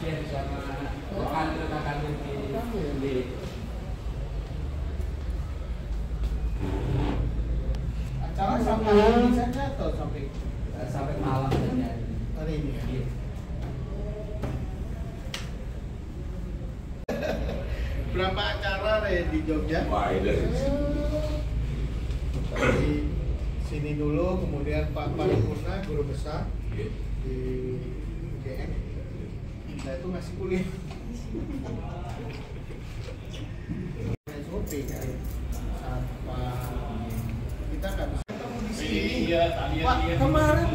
Aceh sama kakak di acara sampai ini saja atau sampai malam saja hari ini ya? Iya. Berapa acara di Jogja? Wah, Di sini dulu, kemudian Pak Paripurna guru besar di UGM. Nah itu masih kuliah. SOP kan, kita nggak bisa ketemu di sini. Iya, Pak kemarin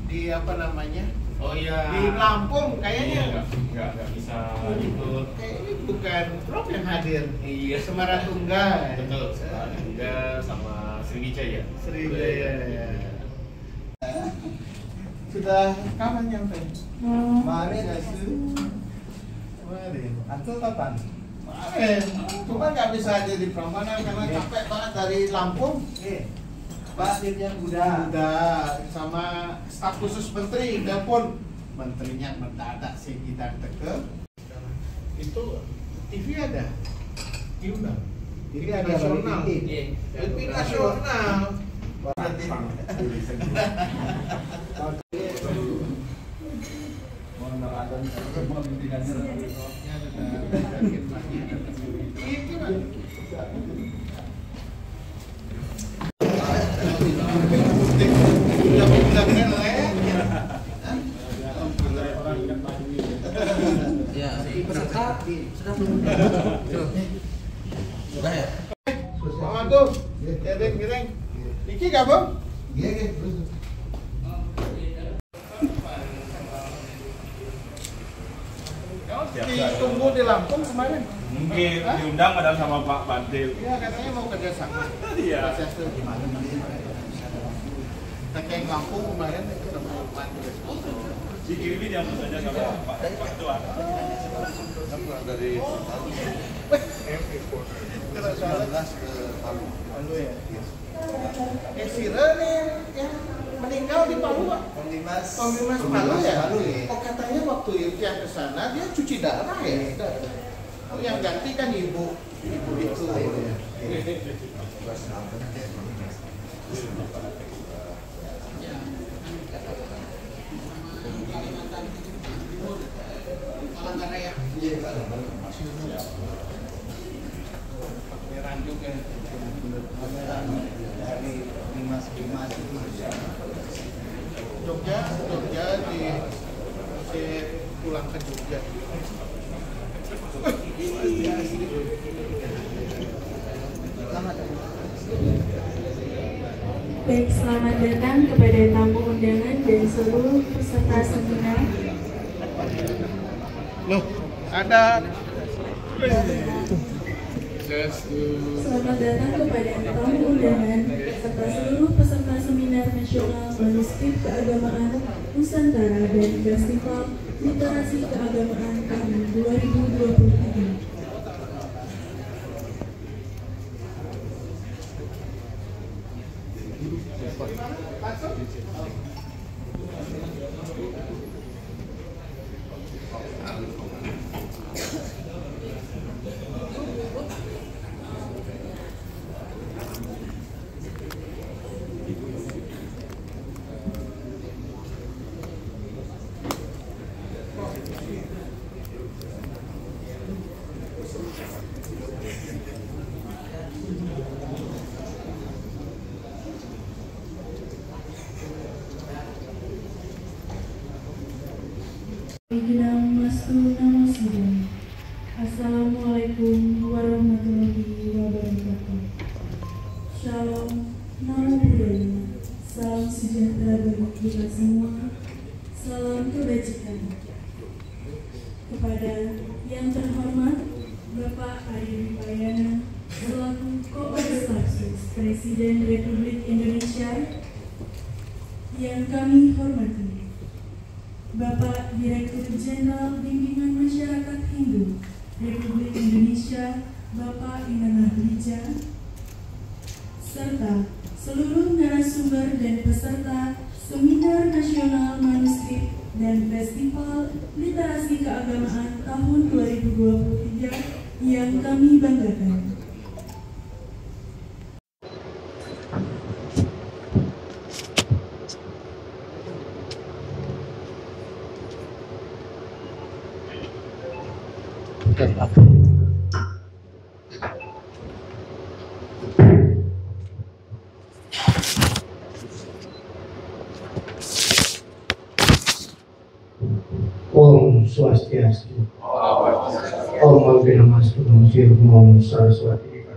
di apa namanya? Oh iya. Di Lampung kayaknya. Nggak bisa ikut. Ini bukan Rob yang hadir. Iya. Semaratungga. Betul. Semaratungga sama Sriwijaya. Sriwijaya. Ya. Sudah kapan nyampe? Kemarin Asu. Kemarin. Antul kapan? Kemarin. Cuma nggak bisa hadir di Prambanan karena capek banget dari Lampung. Pak Dirjen udah Sama staf khusus menteri, telepon menterinya mendadak sih kita teke. Itu TV ada, diundang. TV nasional. TV nasional. Ya, peserta sudah belum? Sudah ya? Mama tuh, gereng. Iki gak bang? Iya. Ditunggu di Lampung kemarin. Mungkin diundang padahal sama Pak Badil. Iya katanya mau kerja sama. Iya. Gimana Tekeng Lampung kemarin itu sama Pak Dikirimin yang saja sama Pak Tua. Dari Palu ya. Sira nih yang meninggal di Palu Pak. Pengdimas Palu ya. Palu ya. Oh katanya waktu itu yang kesana dia cuci darah ya. Oh yang ganti kan ibu itu. Palangkaraya. Iya, Pak. Pameran juga. Pameran dari Dimas itu. Jogja pulang ke Jogja. Baik, selamat datang kepada tamu undangan dan seluruh peserta seminar. Loh, ada. Selamat datang kepada tamu undangan serta seluruh peserta seminar nasional manuskrip keagamaan Nusantara dan Festival Literasi Keagamaan tahun 2023. Assalamualaikum warahmatullahi wabarakatuh. Shalom, namo buddhaya, salam sejahtera bagi kita semua, salam kebajikan. Kepada yang terhormat Bapak Ari Payana selaku Koordinator Presiden Republik Indonesia, yang kami hormati Bapak Direktur Jenderal Bimbingan Masyarakat Hindu Republik Indonesia, Bapak Inanah Wija, serta seluruh narasumber dan peserta Seminar Nasional Manuskrip dan Festival Literasi Keagamaan tahun 2023 yang kami banggakan. Om Swastiastu. Om Abhinamastu Om Saraswati.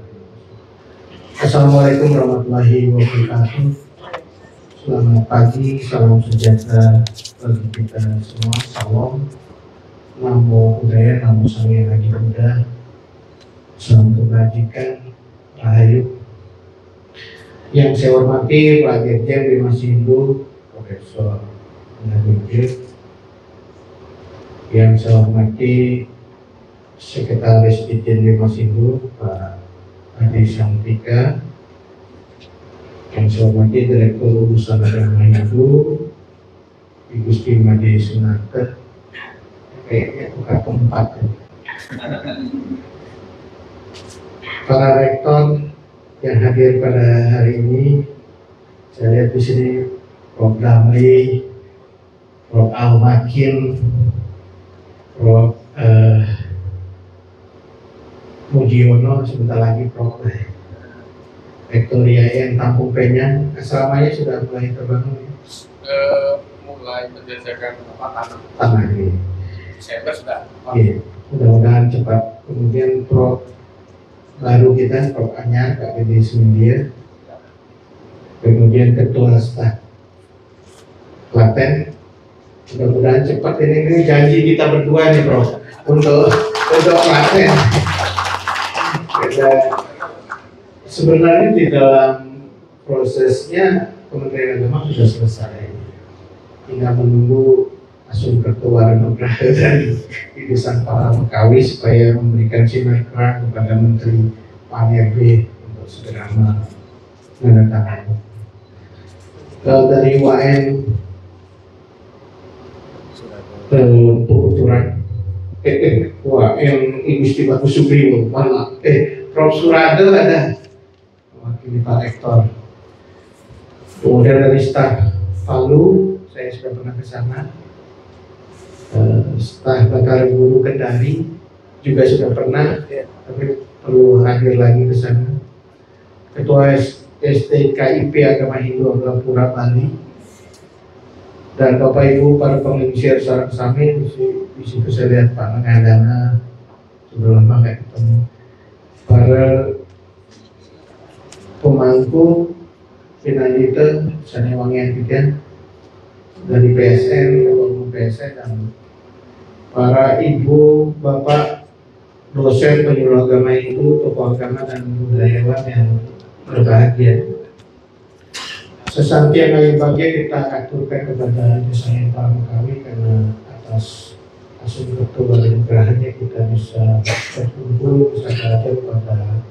Assalamualaikum warahmatullahi wabarakatuh. Selamat pagi, salam sejahtera bagi kita semua. Salam, Namo Buddhaya, Namo Sanghyang Adi Buddha. Salam kebajikan, rahayu. Yang saya hormati Pak Dirjen Bimas Hindu, Profesor Nadir. Yang saya hormati Sekretaris Dirjen Bimas Hindu, Pak Adi Santika. Yang saya hormati Direktur Urusan Agama Hindu, Ibu Gusti Made Sunarta. Kayaknya bukan tempat. Para rektor yang hadir pada hari ini, saya lihat di sini Prof. Damri, Prof. Al-Makin, Prof. Mujiono, sebentar lagi Prof. Rektor IAIN Tampung Penyang. Asramanya sudah mulai terbangun ya? Mulai menjajakan Tanah ini. Desember sudah. Iya, mudah-mudahan cepat. Kemudian Prof. baru kita, Prof. Anyar, Kak Dede Sumindia. Kemudian Ketua Staf Klaten. Mudah-mudahan cepat, ini janji kita berdua nih Prof. Untuk Klaten. Sebenarnya di dalam prosesnya Kementerian Agama sudah selesai. Tinggal menunggu Asum Ketua Nugraha dan Idusan para Mekawi supaya memberikan sinergi kepada Menteri PAN-RB untuk segera menandatangani. Kalau dari UAN Tuturan UAN Ibu Gusti Bagus Subriwo, Prof. Surado ada mewakili Pak Rektor. Kemudian dari staf Palu, saya sudah pernah ke sana. Staf Bakal Guru Kendari juga sudah pernah, tapi perlu hadir lagi ke sana. Ketua STKIP Agama Hindu Agapura Bali, dan Bapak Ibu para pengisiar syarat samin. Di situ saya lihat Pak Mengadana, sudah lama nggak ketemu. Para pemangku Pinajita Sanewangian Tiga dari PSN, Ketua PSN, dan para ibu, bapak, dosen penyuluh agama itu, tokoh agama dan budayawan yang berbahagia. Sesanti yang paling bahagia kita aturkan kepada Desa Para Mekawi karena atas Asum Ketua dan Nugrahanya kita bisa berkumpul, bisa belajar pada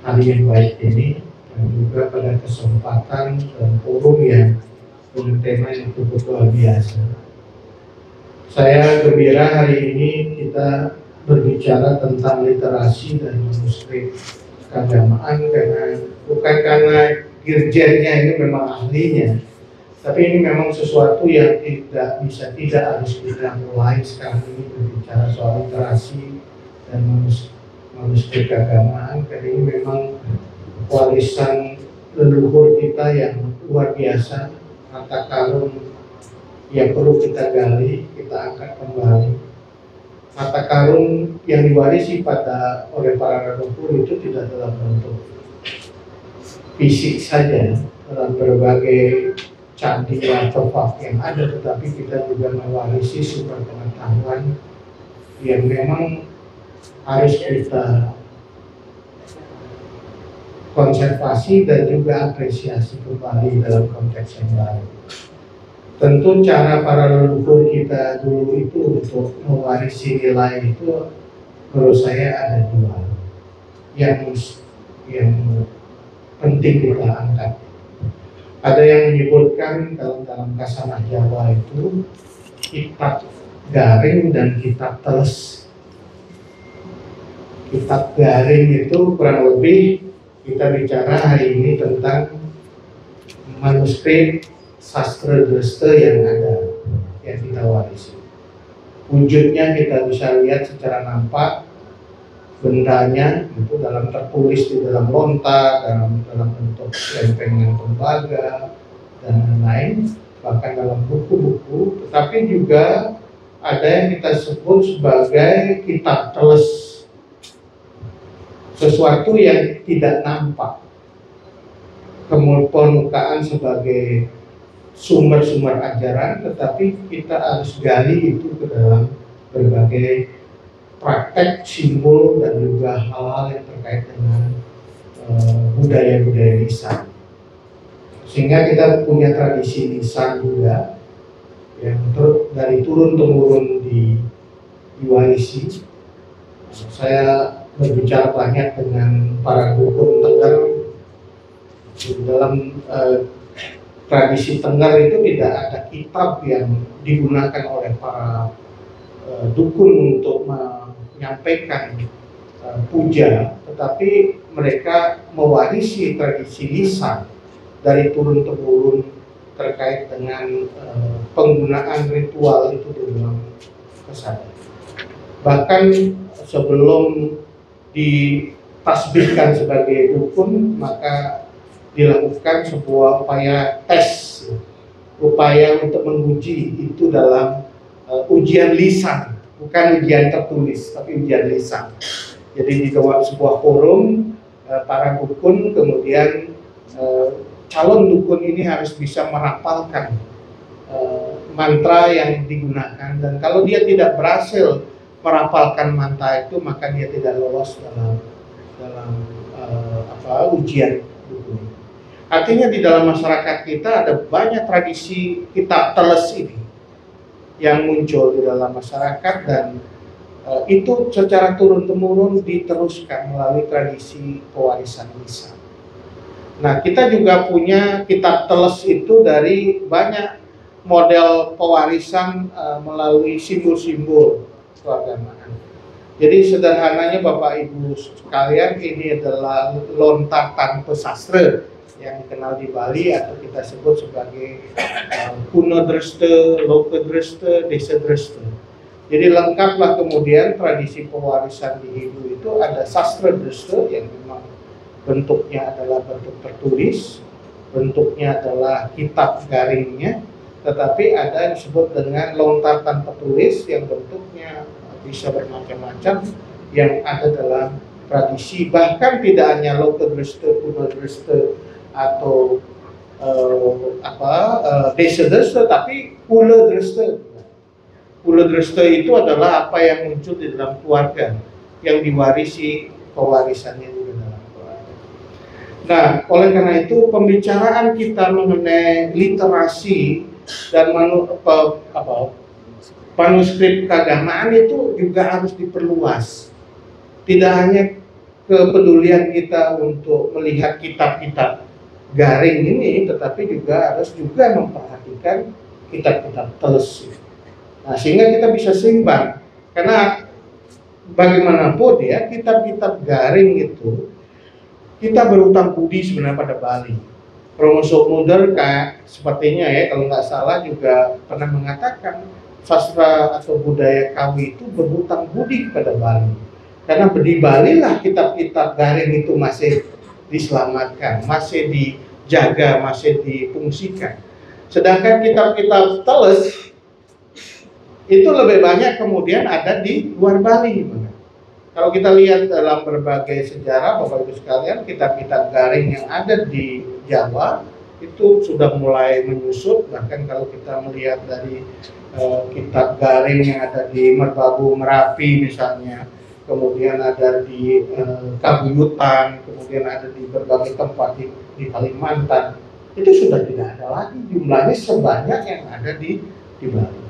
hari yang baik ini, dan juga pada kesempatan dan forum yang dengan tema yang cukup luar biasa. Saya gembira hari ini kita berbicara tentang literasi dan manuskrip keagamaan, karena bukan karena dirjennya ini memang ahlinya, tapi ini memang sesuatu yang tidak harus kita mulai sekarang ini berbicara soal literasi dan manuskrip keagamaan, karena ini memang warisan leluhur kita yang luar biasa, harta karun yang perlu kita gali, kita angkat kembali. Harta karun yang diwarisi oleh para leluhur itu tidak dalam bentuk fisik saja, dalam berbagai candi atau artefak yang ada, tetapi kita juga mewarisi sumber pengetahuan yang memang harus kita konservasi dan juga apresiasi kembali dalam konteks yang baru. Tentu cara para leluhur kita dulu itu untuk mewarisi nilai itu menurut saya ada dua yang penting kita angkat. Ada yang menyebutkan dalam kasanah Jawa itu kitab garing dan kitab teles. Kitab garing itu kurang lebih kita bicara hari ini tentang manuskrip sastra Dresta yang ada, yang kita warisi. Wujudnya kita bisa lihat secara nampak, bendanya itu tertulis di dalam lontar, dalam bentuk lempengan tembaga dan lain-lain, bahkan dalam buku-buku. Tetapi juga ada yang kita sebut sebagai kitab teles, sesuatu yang tidak nampak, permukaan sebagai sumber-sumber ajaran, tetapi kita harus gali itu ke dalam berbagai praktek, simbol, dan juga hal-hal yang terkait dengan budaya-budaya lisan. Sehingga kita punya tradisi lisan juga yang dari turun-temurun diwarisi. Saya berbicara banyak dengan para dukun Tengger. Di dalam tradisi Tengger itu tidak ada kitab yang digunakan oleh para dukun untuk menyampaikan puja, tetapi mereka mewarisi tradisi lisan dari turun-temurun terkait dengan penggunaan ritual itu di dalam kesadaran. Bahkan sebelum ditasbihkan sebagai dukun, maka dilakukan sebuah upaya tes, upaya untuk menguji itu dalam ujian lisan, bukan ujian tertulis, tapi ujian lisan. Jadi di dalam sebuah forum, para dukun kemudian calon dukun ini harus bisa merapalkan mantra yang digunakan, dan kalau dia tidak berhasil merapalkan mantra itu, maka dia tidak lolos dalam ujian dukun. Artinya di dalam masyarakat kita ada banyak tradisi kitab teles ini yang muncul di dalam masyarakat, dan itu secara turun-temurun diteruskan melalui tradisi pewarisan lisan. Nah, kita juga punya kitab teles itu dari banyak model pewarisan melalui simbol-simbol keagamaan. Jadi sederhananya Bapak Ibu sekalian, ini adalah lontar tanpa sastra yang dikenal di Bali atau kita sebut sebagai Kuno Dresta, Loka Dresta, Desa Dresta. Jadi lengkaplah kemudian tradisi pewarisan di Hindu itu ada sastra Dresta yang memang bentuknya adalah bentuk tertulis, bentuknya adalah kitab garingnya, tetapi ada yang disebut dengan lontar tanpa tulis yang bentuknya bisa bermacam-macam yang ada dalam tradisi, bahkan tidak hanya Loka Dresta, Kuno Dresta atau Desa Dresta, tapi Pula Dresta. Pula Dresta itu adalah apa yang muncul di dalam keluarga yang diwarisi pewarisannya juga dalam keluarga. Nah, oleh karena itu pembicaraan kita mengenai literasi dan manuskrip keagamaan itu juga harus diperluas. Tidak hanya kepedulian kita untuk melihat kitab-kitab garing ini, tetapi juga harus memperhatikan kitab-kitab teles. Nah, sehingga kita bisa seimbang, karena bagaimanapun ya, kitab-kitab garing itu kita berhutang budi sebenarnya pada Bali. Romo Sukmuder sepertinya ya, kalau nggak salah juga pernah mengatakan sastra atau budaya Kawi itu berhutang budi kepada Bali, karena di Bali lah kitab-kitab garing itu masih diselamatkan, masih dijaga, masih difungsikan. Sedangkan kitab-kitab teles itu lebih banyak kemudian ada di luar Bali. Kalau kita lihat dalam berbagai sejarah Bapak Ibu sekalian, kitab-kitab garing yang ada di Jawa itu sudah mulai menyusut. Bahkan kalau kita melihat dari kitab garing yang ada di Merbabu Merapi misalnya, kemudian ada di Kabuyutan, kemudian ada di berbagai tempat di Kalimantan, itu sudah tidak ada lagi jumlahnya sebanyak yang ada di Bali.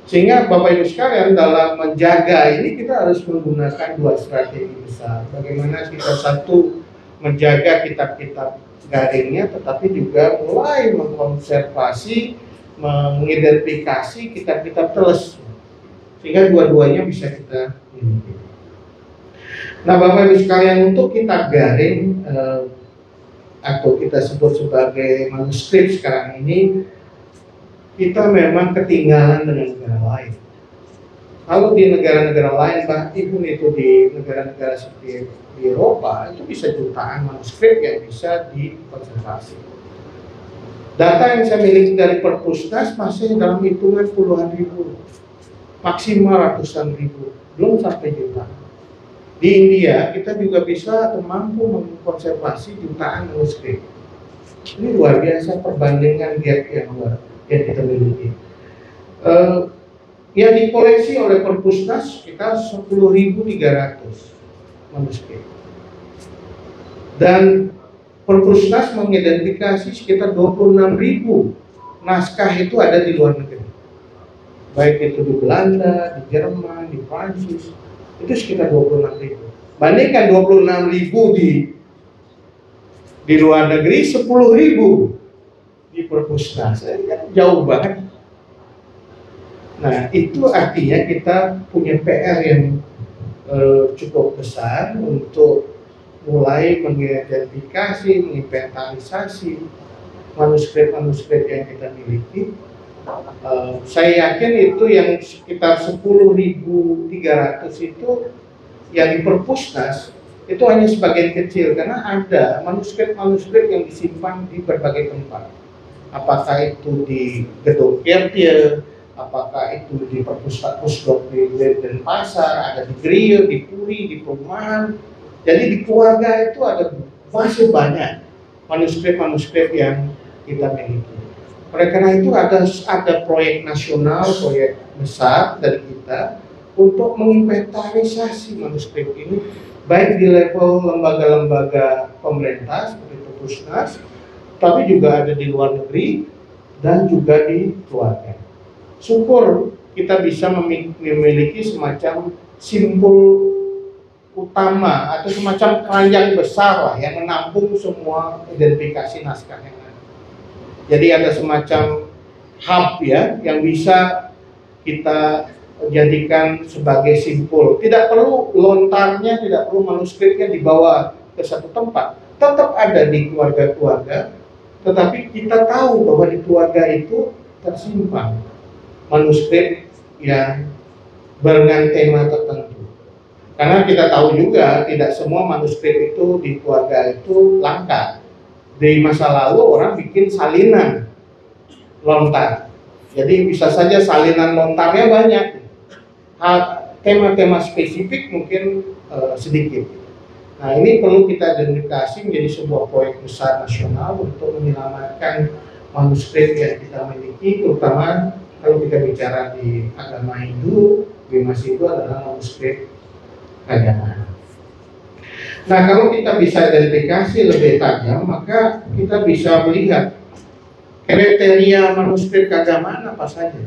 Sehingga Bapak Ibu sekalian, dalam menjaga ini kita harus menggunakan dua strategi besar. Bagaimana kita satu menjaga kitab-kitab garingnya, tetapi juga mulai mengkonservasi, mengidentifikasi kitab-kitab teles, sehingga dua-duanya bisa kita miliki. Nah, Bapak Ibu sekalian, untuk kita garing atau kita sebut sebagai manuskrip sekarang ini, kita memang ketinggalan dengan negara lain. Kalau di negara-negara lain, bahkan itu di negara-negara seperti di Eropa, itu bisa jutaan manuskrip yang bisa dikonservasi. Data yang saya miliki dari Perpusnas masih dalam hitungan puluhan ribu, maksimal ratusan ribu, belum sampai jutaan. Di India kita juga bisa atau mampu mengkonservasi jutaan manuskrip. Ini luar biasa perbandingan gap yang kita miliki. Yang dikoleksi oleh Perpusnas kita 10.300 manuskrip. Dan Perpusnas mengidentifikasi sekitar 26.000 naskah itu ada di luar negeri. Baik itu di Belanda, di Jerman, di Prancis, itu sekitar 26.000. Bandingkan 26.000 di luar negeri, 10.000 di Perpusnas. Kan jauh banget. Nah, itu artinya kita punya PR yang cukup besar untuk mulai mengidentifikasi, menginventarisasi manuskrip-manuskrip yang kita miliki. Saya yakin itu yang sekitar 10.300 itu yang di Perpusnas itu hanya sebagian kecil, karena ada manuskrip-manuskrip yang disimpan di berbagai tempat. Apakah itu di Gedung Kertie, apakah itu di Perpustakaan di Denpasar, ada di Griyo, di Puri, di perumahan. Jadi di keluarga itu masih banyak manuskrip-manuskrip yang kita miliki. Oleh karena itu ada proyek nasional, proyek besar dari kita untuk menginventarisasi manuskrip ini, baik di level lembaga-lembaga pemerintah seperti Perpusnas, tapi juga ada di luar negeri dan juga di keluarga. Syukur kita bisa memiliki semacam simpul utama atau semacam keranjang besar lah yang menampung semua identifikasi naskah yang ada. Jadi ada semacam hub ya yang bisa kita jadikan sebagai simpul. Tidak perlu lontarnya, tidak perlu manuskripnya dibawa ke satu tempat. Tetap ada di keluarga-keluarga, tetapi kita tahu bahwa di keluarga itu tersimpan manuskrip yang dengan tema tertentu. Karena kita tahu juga tidak semua manuskrip itu di keluarga itu langka. Di masa lalu orang bikin salinan lontar. Jadi bisa saja salinan lontarnya banyak. Tema-tema spesifik mungkin sedikit. Nah, ini perlu kita identifikasi menjadi sebuah proyek besar nasional untuk menyelamatkan manuskrip yang kita miliki, terutama kalau kita bicara di agama Hindu, Bimas itu adalah manuskrip keagamaan. Nah, kalau kita bisa identifikasi lebih tajam, maka kita bisa melihat kriteria manuskrip keagamaan apa saja.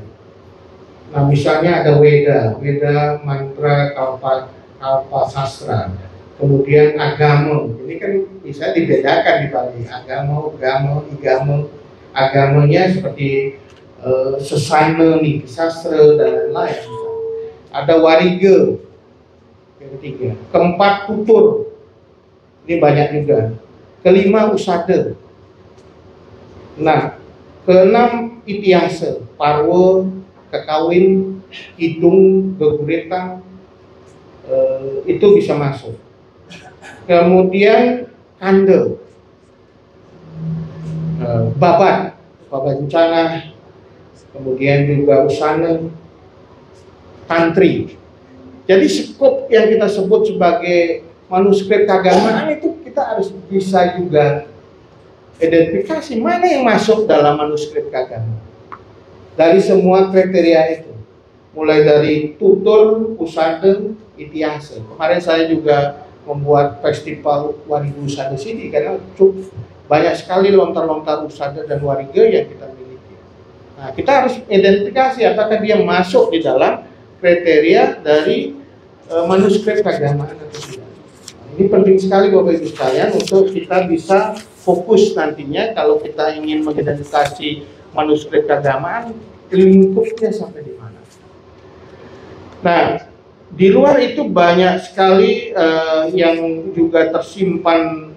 Nah, misalnya ada Weda, mantra, kalpa sastra, kemudian agama. Ini kan bisa dibedakan di Bali. Agama, igama. Agamanya seperti sesana, nih, sastra dan lain-lain. Ada Wariga yang ketiga. Keempat tutur, ini banyak juga. Kelima usada. Nah, keenam itiasa, parwa, kekawin, hidung, geguretan, itu bisa masuk. Kemudian kanda, babat bencana, kemudian juga usana, tantri. Jadi skop yang kita sebut sebagai manuskrip keagamaan itu kita harus bisa juga identifikasi mana yang masuk dalam manuskrip keagamaan. Dari semua kriteria itu, mulai dari tutur, usada, itiasa. Kemarin saya juga membuat festival Wariga Usada Sini karena cukup banyak sekali lontar-lontar usada dan wariga yang kita miliki. Nah, kita harus identifikasi apakah dia masuk di dalam kriteria dari manuskrip keagamaan atau tidak. Ini penting sekali Bapak Ibu sekalian untuk kita bisa fokus nantinya kalau kita ingin mengidentifikasi manuskrip keagamaan, lingkupnya sampai di mana. Nah, di luar itu banyak sekali yang juga tersimpan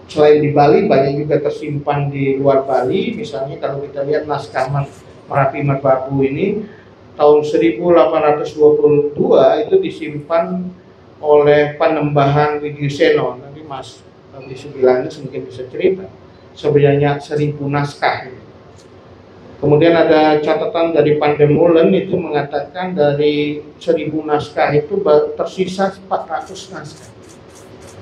selain di Bali, banyak juga tersimpan di luar Bali. Misalnya kalau kita lihat naskah Merapi Merbabu ini tahun 1822 itu disimpan oleh Panembahan Widyuseno. Nanti Mas di Sugilanus mungkin bisa cerita. Sebenarnya 1000 naskah. Kemudian ada catatan dari Pandemulen itu mengatakan dari 1000 naskah itu tersisa 400 naskah.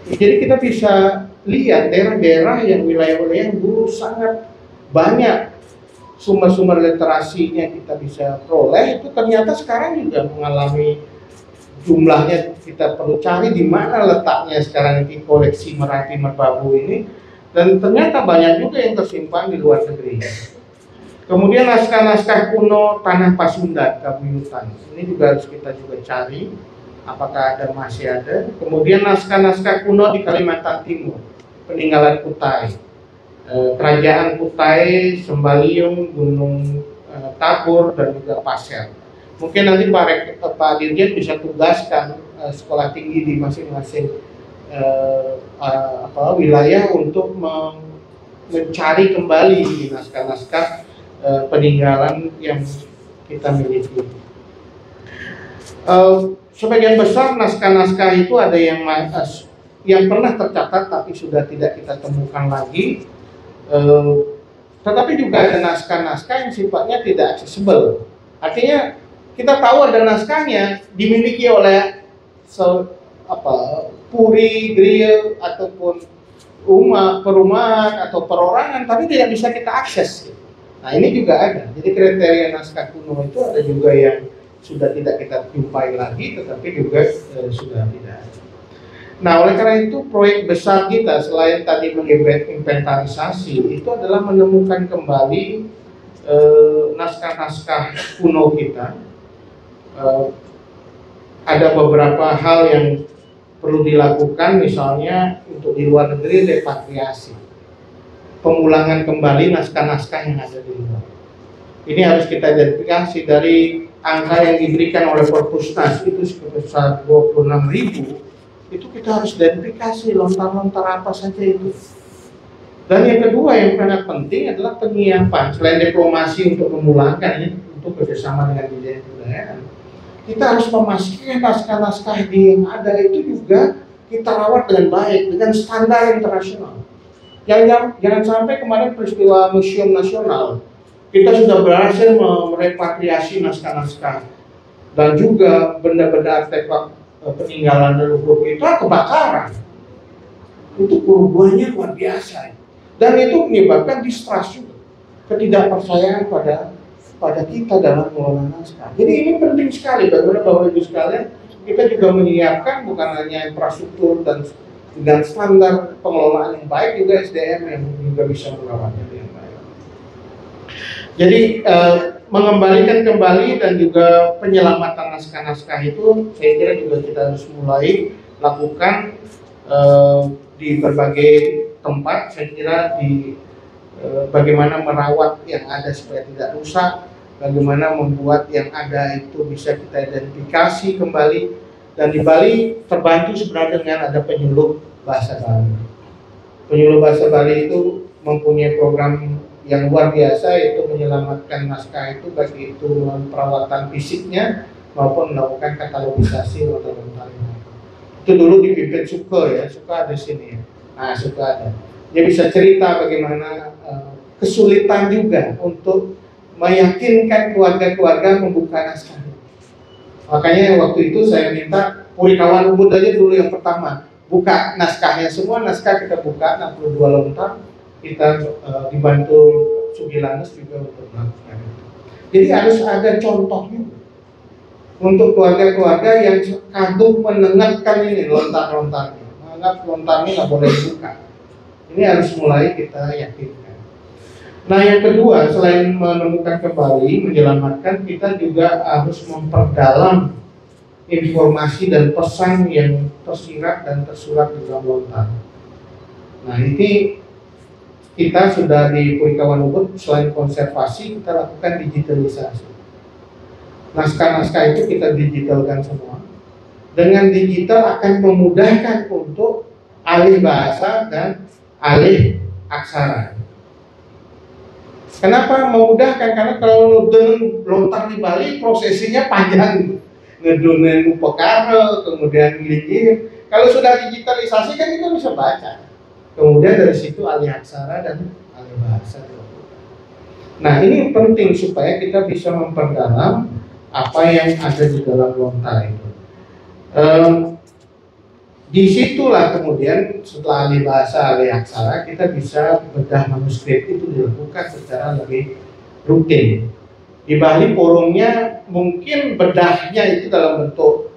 Jadi kita bisa lihat daerah-daerah yang wilayah-wilayah yang dulu sangat banyak sumber-sumber literasinya kita bisa peroleh, itu ternyata sekarang juga mengalami jumlahnya, kita perlu cari di mana letaknya sekarang di koleksi Merapi Merbabu ini, dan ternyata banyak juga yang tersimpan di luar negeri. Kemudian naskah-naskah kuno Tanah Pasundan, Kabuyutan, ini juga harus kita juga cari apakah masih ada. Kemudian naskah-naskah kuno di Kalimantan Timur, peninggalan Kutai, Kerajaan Kutai, Sembaliung, Gunung Tabur, dan juga Pasir. Mungkin nanti Pak Dirjen bisa tugaskan sekolah tinggi di masing-masing wilayah untuk mencari kembali naskah-naskah peninggalan yang kita miliki. Sebagian besar naskah-naskah itu ada yang pernah tercatat tapi sudah tidak kita temukan lagi. Tetapi juga ada naskah-naskah yang sifatnya tidak aksesibel. Artinya kita tahu ada naskahnya dimiliki oleh puri, griya ataupun perumahan atau perorangan, tapi tidak bisa kita akses. Nah, ini juga ada. Jadi kriteria naskah kuno itu ada juga yang sudah tidak kita jumpai lagi, tetapi juga sudah tidak ada. Nah, oleh karena itu proyek besar kita selain tadi menginventarisasi itu adalah menemukan kembali naskah-naskah kuno kita. Ada beberapa hal yang perlu dilakukan, misalnya untuk di luar negeri repatriasi, pemulangan kembali naskah-naskah yang ada di luar. Ini harus kita identifikasi dari angka yang diberikan oleh Perpusnas itu sebesar 26.000. Itu kita harus identifikasi lontar-lontar apa saja itu. Dan yang kedua yang sangat penting adalah penyiapan. Selain diplomasi untuk memulangkan ini untuk bekerjasama dengan Dijen Kebudayaan, kita harus memastikan naskah-naskah yang ada itu juga kita rawat dengan baik, dengan standar internasional. Jangan sampai kemarin peristiwa Museum Nasional, kita sudah berhasil merepatriasi naskah-naskah dan juga benda-benda artefak peninggalan leluhur kita kebakaran. Itu kerugiannya luar biasa. Dan itu menyebabkan distrust juga, ketidakpercayaan pada kita dalam mengelola naskah. Jadi ini penting sekali bagaimana Bapak Ibu sekalian kita juga menyiapkan bukan hanya infrastruktur dan standar pengelolaan yang baik, juga SDM yang juga bisa merawatnya dengan baik. Jadi mengembalikan kembali dan juga penyelamatan naskah-naskah itu saya kira juga kita harus mulai lakukan di berbagai tempat. Saya kira di bagaimana merawat yang ada supaya tidak rusak, bagaimana membuat yang ada itu bisa kita identifikasi kembali. Dan di Bali terbantu sebenarnya dengan ada penyuluh bahasa Bali. Penyuluh bahasa Bali itu mempunyai program yang luar biasa, yaitu menyelamatkan naskah itu, baik itu perawatan fisiknya maupun melakukan katalogisasi lontar-lontarnya. Itu dulu dipimpin Suka ya, Suka ada sini ya. Nah, Suka ada. Dia bisa cerita bagaimana kesulitan juga untuk meyakinkan keluarga-keluarga membuka naskah. Makanya waktu itu saya minta Purikawan Ubud aja dulu yang pertama buka naskahnya, semua naskah kita buka 62 lontar, kita dibantu Sugilanus juga untuk melakukan itu. Jadi harus ada contohnya untuk keluarga-keluarga yang kagum menengatkan ini lontar-lontarnya, menganggap lontarnya nggak boleh dibuka. Ini harus mulai kita yakinkan. Nah, yang kedua, selain menemukan kembali, menyelamatkan, kita juga harus memperdalam informasi dan pesan yang tersirat dan tersurat di dalam lontar. Nah, ini kita sudah di Purikawan Ubud selain konservasi kita lakukan digitalisasi. Naskah-naskah itu kita digitalkan semua. Dengan digital akan memudahkan untuk alih bahasa dan alih aksara. Kenapa memudahkan? Karena kalau lontar di Bali prosesinya panjang, ngedunen upekara, kemudian ngiling. Kalau sudah digitalisasi kan kita bisa baca. Kemudian dari situ alih aksara dan alih bahasa. Nah ini penting supaya kita bisa memperdalam apa yang ada di dalam lontar itu. Disitulah kemudian setelah alih bahasa, alih aksara, kita bisa bedah manuskrip itu dilakukan secara lebih rutin. Di Bali forumnya mungkin bedahnya itu dalam bentuk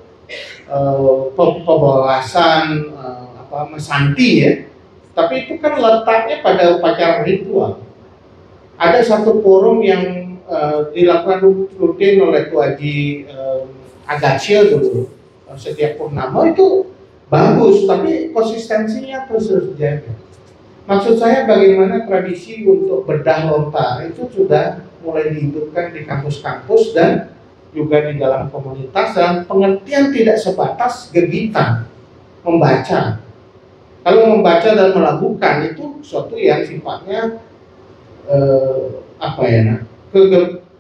pembahasan mesanti ya. Tapi itu kan letaknya pada upacara ritual. Ada satu forum yang dilakukan rutin oleh Tuaji Agatsio dulu setiap purnama itu bagus, tapi konsistensinya terus dijaga. Maksud saya bagaimana tradisi untuk bedah lontar itu sudah mulai dihidupkan di kampus-kampus dan juga di dalam komunitas, dan pengertian tidak sebatas gegitan membaca. Kalau membaca dan melakukan itu sesuatu yang sifatnya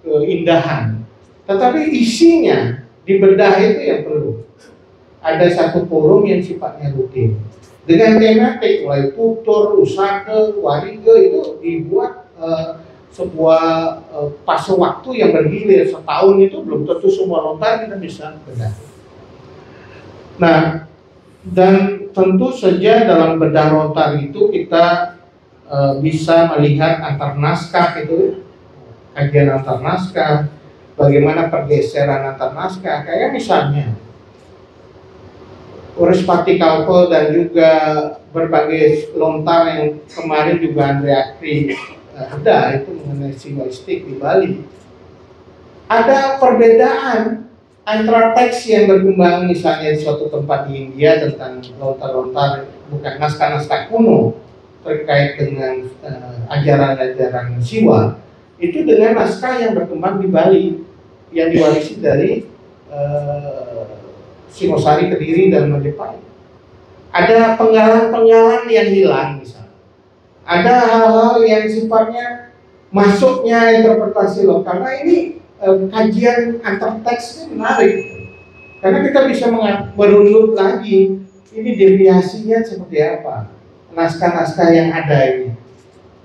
keindahan. Tetapi isinya di bedah itu yang perlu. Ada satu forum yang sifatnya rutin dengan tematik mulai tutur, usada, wariga itu dibuat sebuah fase waktu yang bergilir. Setahun itu belum tentu semua lontar kita bisa bedah. Nah, dan tentu saja dalam bedah lontar itu kita bisa melihat antar naskah itu, kajian antar naskah, bagaimana pergeseran antar naskah. Kayak misalnya Urespati Kalpo dan juga berbagai lontar yang kemarin juga Andrea Kri ada itu mengenai singoistik di Bali. Ada perbedaan antara teks yang berkembang misalnya di suatu tempat di India tentang lontar-lontar, bukan naskah-naskah kuno terkait dengan ajaran-ajaran Siwa, itu dengan naskah yang berkembang di Bali yang diwarisi dari Singosari, Kediri, dan Majapahit. Ada penggalan-penggalan yang hilang misalnya. Ada hal-hal yang sifatnya masuknya interpretasi lokal. Karena ini kajian antar teks ini menarik. Karena kita bisa merunut lagi ini deviasinya seperti apa naskah-naskah yang ada ini.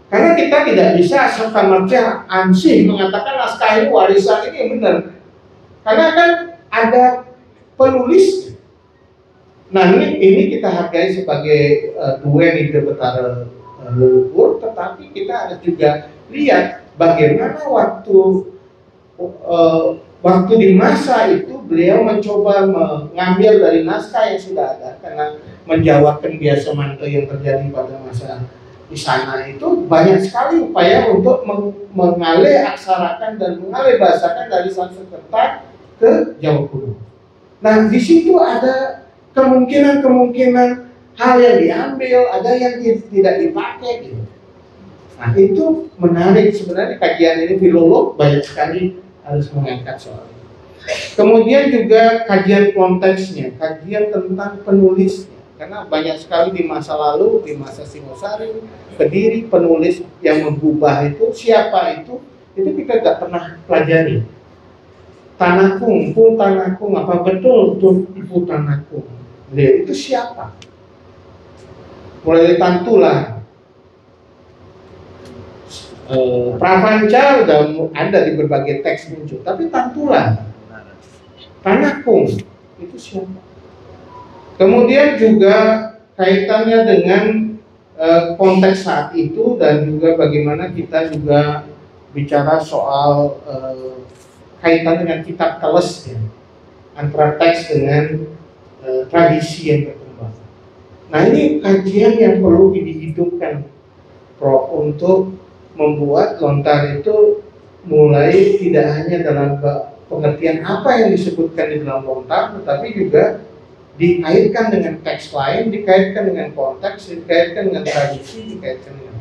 Karena kita tidak bisa serta-merta ansih mengatakan naskah ini warisan ini yang benar. Karena kan ada penulis. Nah ini kita hargai sebagai duen ide betara leluhur, tetapi kita harus juga lihat bagaimana waktu di masa itu beliau mencoba mengambil dari naskah yang sudah ada, karena menjawabkan biasa manto yang terjadi pada masa di sana itu banyak sekali upaya untuk mengalih aksarakan dan mengalih bahasakan dari Sanskerta ke Jawa kuno. Nah, di situ ada kemungkinan hal yang diambil, ada yang tidak dipakai gitu. Nah, itu menarik sebenarnya kajian ini. Filolog banyak sekali harus mengangkat soal ini. Kemudian juga kajian konteksnya, kajian tentang penulisnya. Karena banyak sekali di masa lalu, di masa Singosari, Kediri, penulis yang mengubah itu, siapa itu kita tidak pernah pelajari. Tanakung, Pun Tanakung, apa betul Ibu Tanakung? Beliau itu siapa? Mulai dari Tantulah, Prapanca udah ada di berbagai teks muncul, tapi Tantulah, Tanakung itu siapa? Kemudian juga kaitannya dengan konteks saat itu, dan juga bagaimana kita juga bicara soal kaitan dengan kitab teles ya, antara teks dengan tradisi yang berkembang. Nah ini kajian yang perlu dihidupkan Prof, untuk membuat lontar itu mulai tidak hanya dalam pengertian apa yang disebutkan di dalam lontar, tetapi juga dikaitkan dengan teks lain, dikaitkan dengan konteks, dikaitkan dengan tradisi, dikaitkan dengan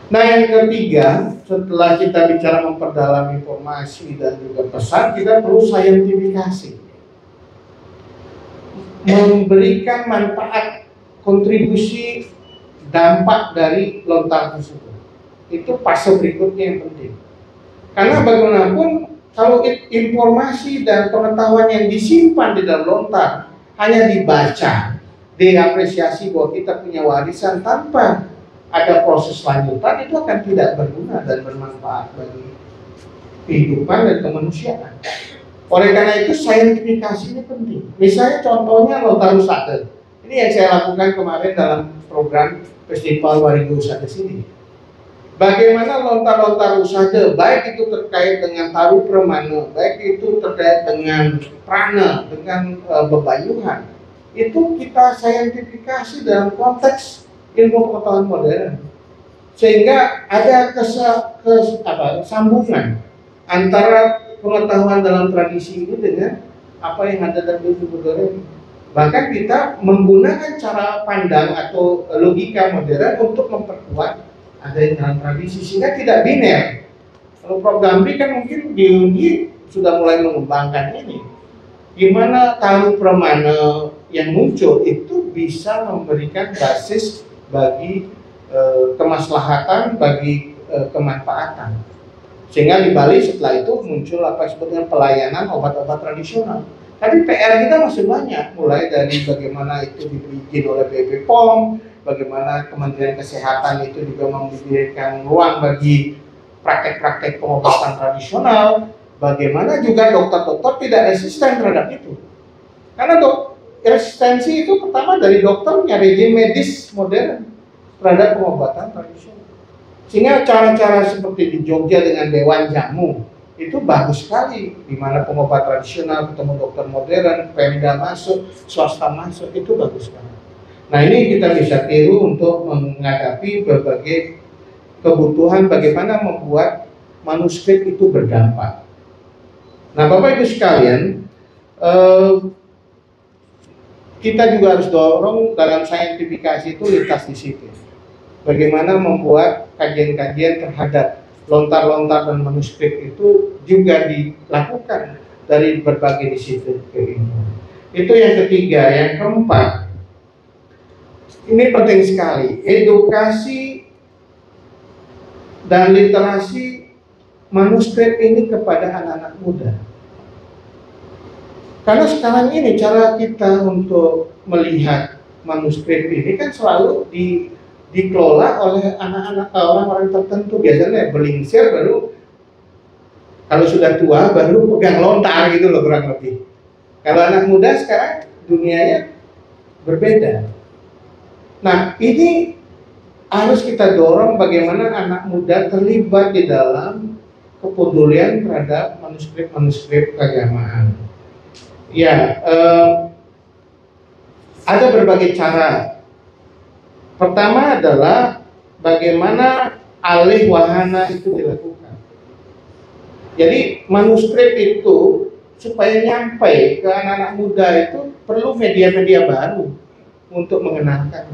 Nah, yang ketiga, setelah kita bicara memperdalam informasi dan juga pesan, kita perlu saintifikasi, memberikan manfaat, kontribusi, dampak dari lontar tersebut. Itu fase berikutnya yang penting. Karena bagaimanapun kalau informasi dan pengetahuan yang disimpan di dalam lontar hanya dibaca, diapresiasi bahwa kita punya warisan tanpa ada proses lanjutan, itu akan tidak berguna dan bermanfaat bagi kehidupan dan kemanusiaan. Oleh karena itu saintifikasi ini penting. Misalnya contohnya lontar usada. Ini yang saya lakukan kemarin dalam program Festival Warigo Usada sini. Bagaimana lontar-lontar usada, baik itu terkait dengan taruh permana, baik itu terkait dengan prana, dengan bebayuhan, itu kita saintifikasi dalam konteks ilmu pengetahuan modern, sehingga ada sambungan antara pengetahuan dalam tradisi ini dengan apa yang ada dalam ilmu modern. Bahkan kita menggunakan cara pandang atau logika modern untuk memperkuat ada yang dalam tradisi, sehingga tidak biner. Kalau Prof. Damri kan mungkin di UNI sudah mulai mengembangkan ini, gimana taruh permana yang muncul itu bisa memberikan basis bagi kemaslahatan, bagi kemanfaatan. Sehingga di Bali setelah itu muncul apa yang disebut dengan pelayanan obat-obat tradisional. Tapi PR kita masih banyak, mulai dari bagaimana itu diberi izin oleh BPOM, bagaimana Kementerian Kesehatan itu juga memberikan ruang bagi praktek-praktek pengobatan tradisional, bagaimana juga dokter-dokter tidak resisten terhadap itu. Karena resistensi itu pertama dari dokternya, rejim medis modern terhadap pengobatan tradisional. Sehingga cara-cara seperti di Jogja dengan Dewan Jamu itu bagus sekali, di mana pengobat tradisional ketemu dokter modern, Pemda masuk, swasta masuk, itu bagus sekali. Nah, ini kita bisa tiru untuk menghadapi berbagai kebutuhan bagaimana membuat manuskrip itu berdampak. Nah, Bapak Ibu sekalian, kita juga harus dorong dalam saintifikasi itu lintas disiplin. Bagaimana membuat kajian-kajian terhadap lontar-lontar dan manuskrip itu juga dilakukan dari berbagai disiplin keilmuan. Itu yang ketiga. Yang keempat, ini penting sekali, edukasi dan literasi manuskrip ini kepada anak-anak muda. Karena sekarang ini cara kita untuk melihat manuskrip ini kan selalu dikelola oleh anak-anak, orang-orang tertentu, biasanya belingsir, baru kalau sudah tua baru pegang lontar gitu loh, kurang lebih. Kalau anak muda sekarang dunianya berbeda. Nah, ini harus kita dorong bagaimana anak muda terlibat di dalam kepedulian terhadap manuskrip-manuskrip keagamaan. Ya, ada berbagai cara. Pertama adalah bagaimana alih wahana itu dilakukan. Jadi manuskrip itu supaya nyampe ke anak-anak muda itu perlu media-media baru untuk mengenalkan.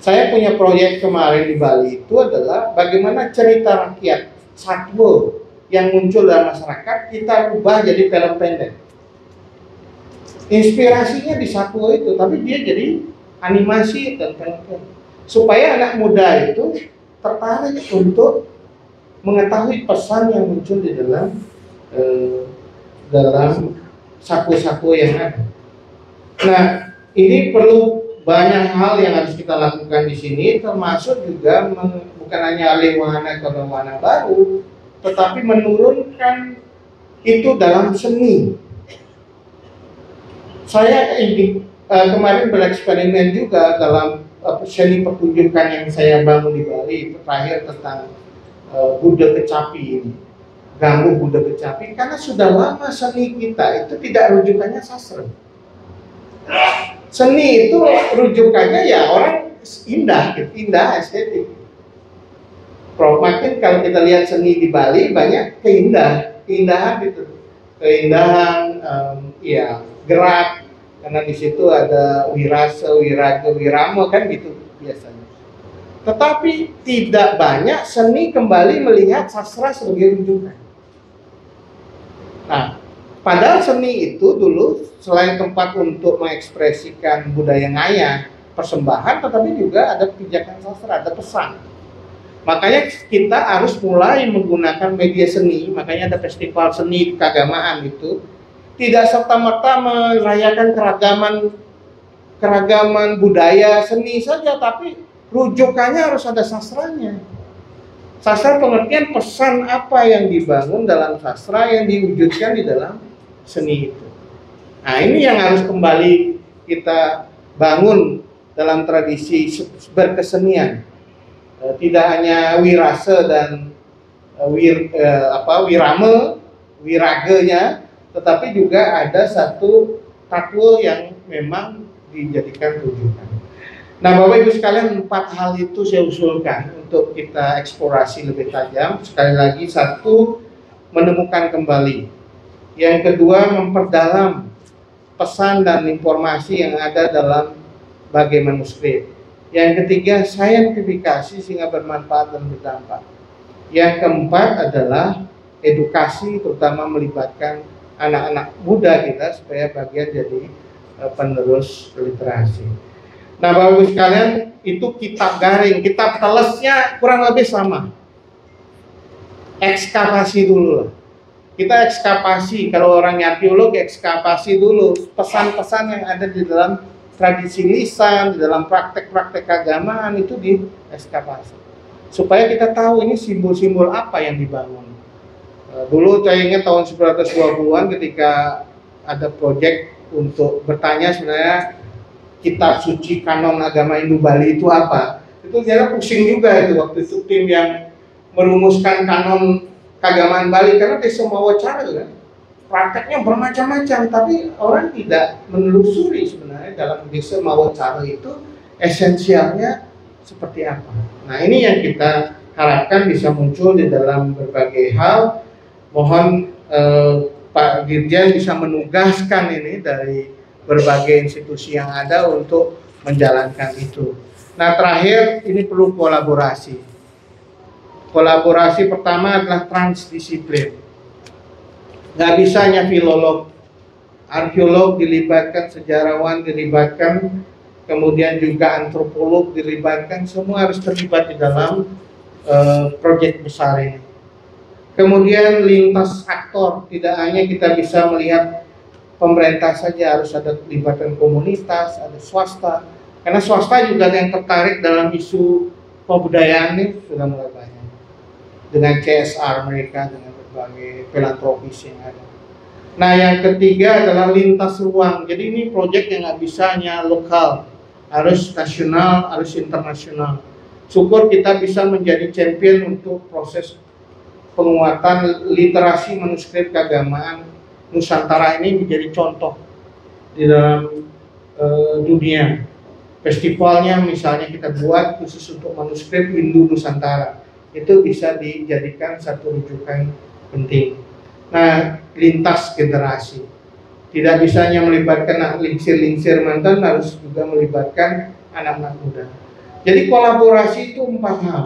Saya punya proyek kemarin di Bali itu adalah bagaimana cerita rakyat satwa yang muncul dalam masyarakat kita ubah jadi film pendek. Inspirasinya di satwa itu, tapi dia jadi animasi dan film-film, supaya anak muda itu tertarik untuk mengetahui pesan yang muncul di dalam satwa-satwa yang ada. Nah, ini perlu banyak hal yang harus kita lakukan di sini, termasuk juga bukan hanya alih wahana ke wahana baru, tetapi menurunkan itu dalam seni. Saya kemarin bereksperimen juga dalam seni pertunjukan yang saya bangun di Bali, terakhir tentang Buddha Kecapi ini, Gamuh Buddha Kecapi, karena sudah lama seni kita itu tidak rujukannya sastra. Seni itu rujukannya ya orang indah, indah estetik. Makin kalau kita lihat seni di Bali banyak keindahan gitu, keindahan ya gerak, karena di situ ada wirasa, wiraga, wirama kan gitu biasanya. Tetapi tidak banyak seni kembali melihat sastra sebagai rujukan. Nah, padahal seni itu dulu selain tempat untuk mengekspresikan budaya ngaya, persembahan, tetapi juga ada pijakan sastra, ada pesan. Makanya kita harus mulai menggunakan media seni, makanya ada festival seni keagamaan itu. Tidak serta-merta merayakan keragaman budaya seni saja, tapi rujukannya harus ada sastranya. Sastra pengertian pesan apa yang dibangun dalam sastra yang diwujudkan di dalam seni itu. Nah, ini yang harus kembali kita bangun dalam tradisi berkesenian. Tidak hanya wirase dan wirame, wiragenya, tetapi juga ada satu takwil yang memang dijadikan rujukan. Nah, Bapak Ibu sekalian, 4 hal itu saya usulkan untuk kita eksplorasi lebih tajam. Sekali lagi, 1, menemukan kembali. Yang kedua, memperdalam pesan dan informasi yang ada dalam bagai manuskrip. Yang ketiga, saintifikasi sehingga bermanfaat dan berdampak. Yang keempat adalah edukasi, terutama melibatkan anak-anak muda kita supaya bagian jadi penerus literasi. Nah, Bapak Ibu sekalian, itu kitab garing, kitab telesnya kurang lebih sama. Ekskavasi dulu lah. Kita ekskavasi, kalau orang arkeolog ekskavasi dulu pesan-pesan yang ada di dalam tradisi lisan, di dalam praktek-praktek keagamaan itu diekskavasi. Supaya kita tahu ini simbol-simbol apa yang dibangun. Dulu saya ingat tahun 1920-an ketika ada proyek untuk bertanya sebenarnya kitab suci kanon agama Hindu-Bali itu apa. Itu dia pusing juga itu waktu itu tim yang merumuskan kanon keagamaan Bali, karena di semua wacana kan prakteknya bermacam-macam, tapi orang tidak menelusuri sebenarnya dalam desa Mawacara itu esensialnya seperti apa. Nah, ini yang kita harapkan bisa muncul di dalam berbagai hal. Mohon Pak Dirjen bisa menugaskan ini dari berbagai institusi yang ada untuk menjalankan itu. Nah, terakhir ini perlu kolaborasi. Kolaborasi pertama adalah transdisiplin. Nggak bisa hanya filolog, arkeolog dilibatkan, sejarawan dilibatkan, kemudian juga antropolog dilibatkan, semua harus terlibat di dalam proyek besar ini. Kemudian lintas aktor, tidak hanya kita bisa melihat pemerintah saja, harus ada pelibatan komunitas, ada swasta, karena swasta juga yang tertarik dalam isu kebudayaan ini sudah mulai banyak. Dengan CSR mereka, dengan berbagai filantropis yang ada. Nah, yang ketiga adalah lintas ruang. Jadi ini proyek yang nggak bisa hanya lokal, harus nasional, harus internasional. Syukur kita bisa menjadi champion untuk proses penguatan literasi manuskrip keagamaan Nusantara ini menjadi contoh di dalam dunia. Festivalnya misalnya kita buat khusus untuk manuskrip Hindu Nusantara, itu bisa dijadikan satu rujukan penting. Nah, lintas generasi, tidak bisa hanya melibatkan lingsir mantan, harus juga melibatkan anak-anak muda. Jadi kolaborasi itu 4 hal: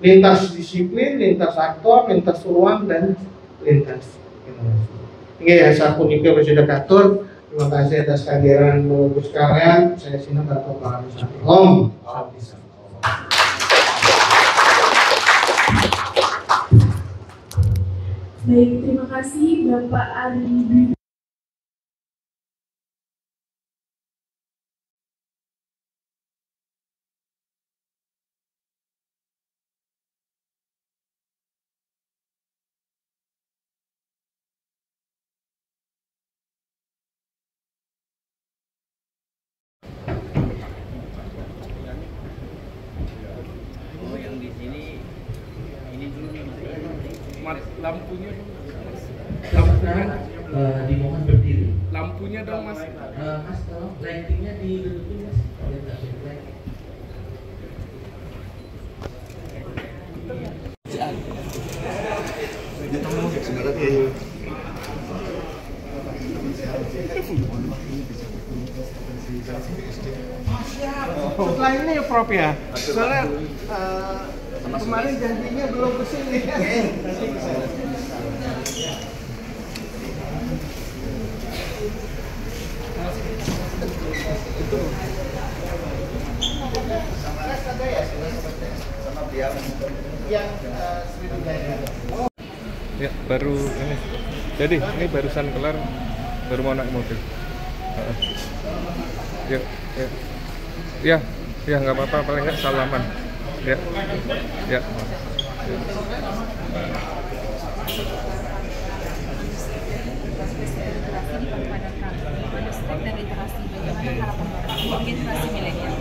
lintas disiplin, lintas aktor, lintas ruang, dan lintas generasi. Ini ya saya punika bersedia katur. Terima kasih atas kehadiran Bapak sekalian. Saya Sina Bapak Paramisati. Om. Baik, terima kasih Bapak Ari. Oh, yang di sini ini dulu nih Mas. Lampunya dong. Dimohon berdiri. Lampunya dong Mas. Mas, tolong lightingnya dihidupin Mas. Setelah ini ya Prof ya, soalnya kemarin janjinya belum kesini. Nanti kesana. Yang Sriwijaya. Ya, baru ini. Jadi ini barusan kelar, baru mau naik mobil. Ya, ya, ya, ya nggak apa-apa, paling nggak salaman. Ya, ya.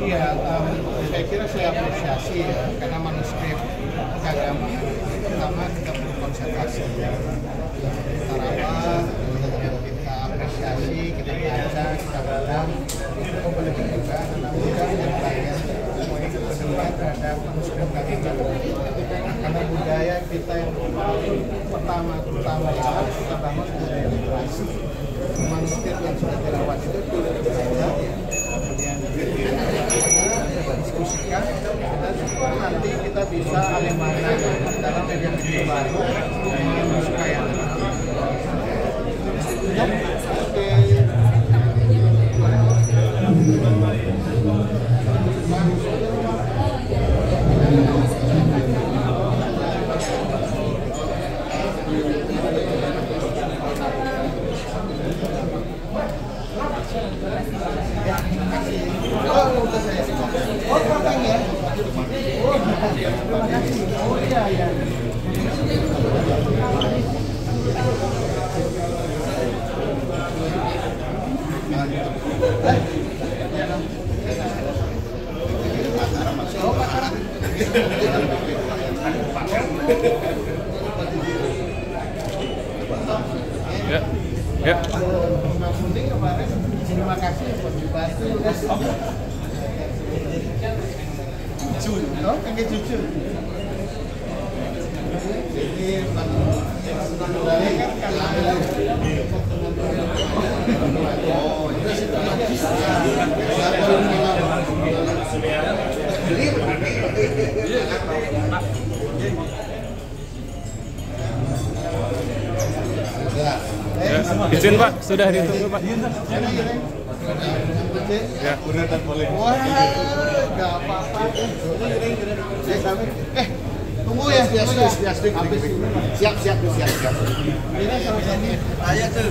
Iya, saya kira saya apresiasi ya, karena manuskrip keagamaan pertama kita perlu konsentrasi ya. Kita rawat, kita apresiasi, kita baca, kita baca. Kemudian juga anak muda yang belajar pedulian terhadap manuskrip keagamaan. Karena budaya kita yang pertama terutama ya harus kita bangun budaya literasi. Manuskrip yang sudah dirawat itu dibaca, kemudian kita diskusikan, dan nanti kita bisa alemana dalam media baru supaya Ya, ya. Terima kasih buat dibantu. Oh, kayak cucu. Jadi dari kan Ya, izin Pak, sudah ditunggu Pak. Ya. Wah, nggak apa-apa. Tunggu ya, siap. Ini sama-sama. Ayo tuh.